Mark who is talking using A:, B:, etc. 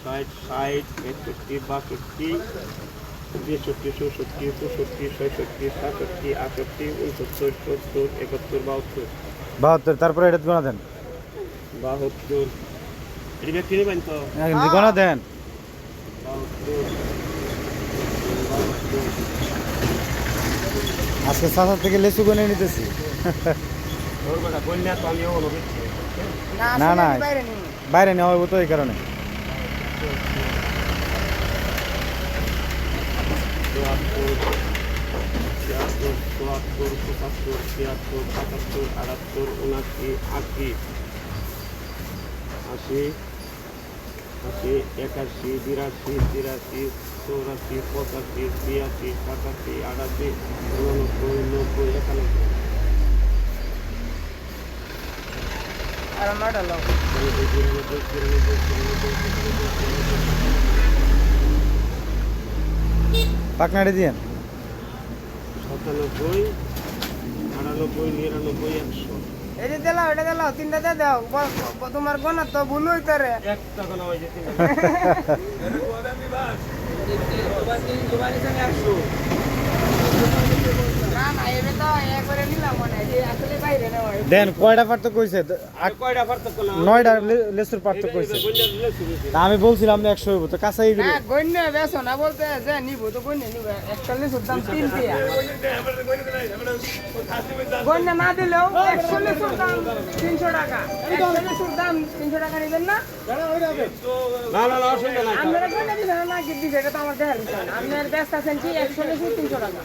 A: ষাট ষাট 61 62 63 64 65 66 67 68 69 70 71
B: 72 তারপরে এটা গোনা দেন
A: 72 এটি ব্যক্তি নেবেন তো
B: গোনা দেন
A: 72
B: আজকে সাথা থেকে লেচু গনে নিতেছি
A: ওর বেটা বন্যা তো আমিও হলো বুঝছি
B: না না বাইরে নেওয়া হইব তো এই কারণে
A: 87
B: পাকনাড়ি দিয়েন
A: 97 98 99 100
C: এই যে দিলাও এটা দিলাও তিনটা দিয়ে দাও তোমার গোনা তো ভুল হইতে রে
A: একটা কোনো হয়ে যেতে
C: না না এবে তো একবারে নিলাম মনে হয় যে আসলে বাইরে নেওয়া
B: দেন কয়টা পার্থক্য কইছে
A: আর কয়টা পারতো না
B: 9টা লেচুর পার্থক্য কইছে তা আমি বলছিলাম না 100 হইব তো কাঁচাই গেল
C: হ্যাঁ গণ্য বেছো না বলতে যে নিব তো গণ্য নিব 41 দাম 3 টিয়া গণ্য না দিলেও 41 দাম 300 টাকা 41 দাম 300 টাকা নেবেন না
A: না না না অসুবিধা নাই
C: আপনারা গণ্য দিবেন না কি দিছে এটা তো আমার দেখার বিষয় না আপনার ব্যস্ত আছেন কি 41 300 টাকা